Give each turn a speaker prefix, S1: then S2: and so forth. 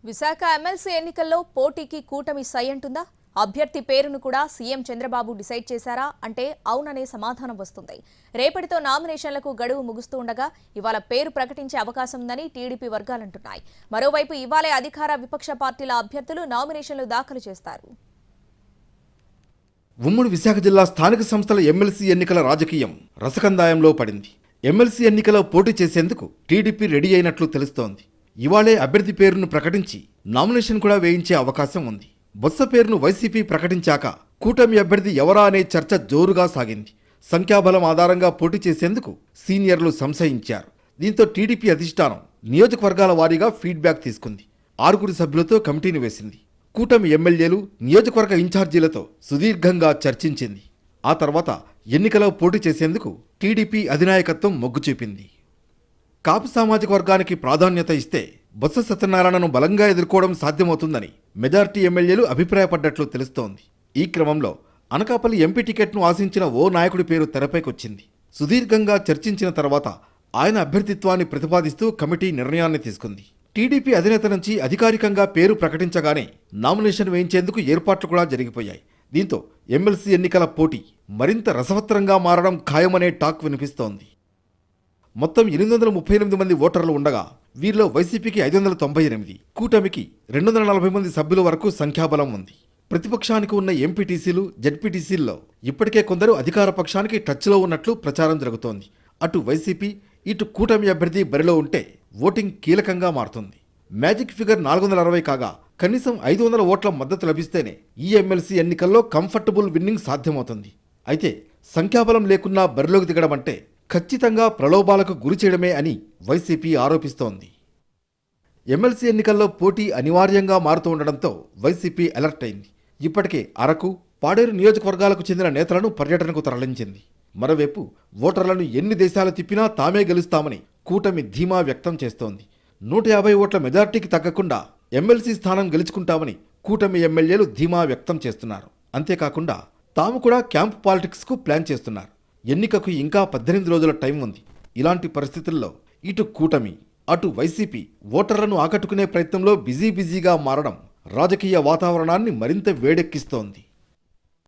S1: Visakha MLC ఎన్నికల్లో పోటీకి కూటమి సై అంటుందా? అభ్యర్థి పేరును కూడా సీఎం చంద్రబాబు డిసైడ్ చేశారా అంటే అవుననే సమాధానం వస్తుంది. రేపటితో నామినేషన్లకు గడువు ముగుస్తూ ఉండగా ఇవాళ పేరు ప్రకటించే అవకాశం ఉందని టీడీపీ వర్గాలంటున్నాయి. మరోవైపు ఇవాళే అధికార విపక్ష పార్టీల అభ్యర్థులు నామినేషన్లు దాఖలు చేస్తారు.
S2: ఉమ్మడి విశాఖ జిల్లా స్థానిక సంస్థల ఎమ్మెల్సీ ఎన్నికల రాజకీయం రసకందాయంలో పడింది. ఎమ్మెల్సీ ఎన్నికలో పోటీ చేసేందుకు టీడీపీ రెడీ అయినట్లు తెలుస్తోంది. ఇవాళే అభ్యర్థి పేరును ప్రకటించి నామినేషన్ కూడా వేయించే అవకాశం ఉంది. బొత్స పేరును వైసీపీ ప్రకటించాక కూటమి అభ్యర్థి ఎవరా అనే చర్చ జోరుగా సాగింది. సంఖ్యాబలం ఆధారంగా పోటీ చేసేందుకు సీనియర్లు సంశయించారు. దీంతో టీడీపీ అధిష్టానం నియోజకవర్గాల వారీగా ఫీడ్బ్యాక్ తీసుకుంది. 6 సభ్యులతో కమిటీని వేసింది. కూటమి ఎమ్మెల్యేలు, నియోజకవర్గ ఇన్ఛార్జీలతో సుదీర్ఘంగా చర్చించింది. ఆ తర్వాత ఎన్నికలో పోటీ చేసేందుకు టీడీపీ అధినాయకత్వం మొగ్గు చూపింది. కాపు సామాజిక వర్గానికి ప్రాధాన్యత ఇస్తే బొత్స సత్యనారాయణను బలంగా ఎదుర్కోవడం సాధ్యమవుతుందని మెజార్టీ ఎమ్మెల్యేలు అభిప్రాయపడ్డట్లు తెలుస్తోంది. ఈ క్రమంలో అనకాపల్లి ఎంపీ టికెట్ను ఆశించిన ఓ నాయకుడి పేరు తెరపైకొచ్చింది. సుదీర్ఘంగా చర్చించిన తర్వాత ఆయన అభ్యర్థిత్వాన్ని ప్రతిపాదిస్తూ కమిటీ నిర్ణయాన్ని తీసుకుంది. టీడీపీ అధినేత నుంచి అధికారికంగా పేరు ప్రకటించగానే నామినేషన్ వేయించేందుకు ఏర్పాట్లు కూడా జరిగిపోయాయి. దీంతో ఎమ్మెల్సీ ఎన్నికల పోటీ మరింత రసవత్తరంగా మారడం ఖాయమనే టాక్ వినిపిస్తోంది. మొత్తం 838 మంది ఓటర్లు ఉండగా వీరిలో వైసీపీకి 598, కూటమికి 240 మంది సభ్యుల వరకు సంఖ్యాబలం ఉంది. ప్రతిపక్షానికి ఉన్న ఎంపీటీసీలు, జెడ్పీటీసీల్లో ఇప్పటికే కొందరు అధికార పక్షానికి టచ్లో ఉన్నట్లు ప్రచారం జరుగుతోంది. అటు వైసీపీ, ఇటు కూటమి అభ్యర్థి బరిలో ఉంటే ఓటింగ్ కీలకంగా మారుతుంది. మ్యాజిక్ ఫిగర్ 460 కాగా కనీసం 500 ఓట్ల మద్దతు లభిస్తేనే ఈ ఎమ్మెల్సీ ఎన్నికల్లో కంఫర్టబుల్ విన్నింగ్ సాధ్యమవుతుంది. అయితే సంఖ్యాబలం లేకున్నా బరిలోకి దిగడం అంటే ఖచ్చితంగా ప్రలోభాలకు గురి చేయడమే అని వైసీపీ ఆరోపిస్తోంది. ఎమ్మెల్సీ ఎన్నికల్లో పోటీ అనివార్యంగా మారుతూ ఉండడంతో వైసీపీ అలర్ట్ అయింది. ఇప్పటికే అరకు, పాడేరు నియోజకవర్గాలకు చెందిన నేతలను పర్యటనకు తరలించింది. మరోవైపు ఓటర్లను ఎన్ని దేశాలు తిప్పినా తామే గెలుస్తామని కూటమి ధీమా వ్యక్తం చేస్తోంది. 150 ఓట్ల మెజార్టీకి తగ్గకుండా ఎమ్మెల్సీ స్థానం గెలుచుకుంటామని కూటమి ఎమ్మెల్యేలు ధీమా వ్యక్తం చేస్తున్నారు. అంతేకాకుండా తాము కూడా క్యాంప్ పాలిటిక్స్కు ప్లాన్ చేస్తున్నారు. ఎన్నికకు ఇంకా 18 రోజుల టైం ఉంది. ఇలాంటి పరిస్థితుల్లో ఇటు కూటమి, అటు వైసీపీ ఓటర్లను ఆకట్టుకునే ప్రయత్నంలో బిజీగా మారడం రాజకీయ వాతావరణాన్ని మరింత వేడెక్కిస్తోంది.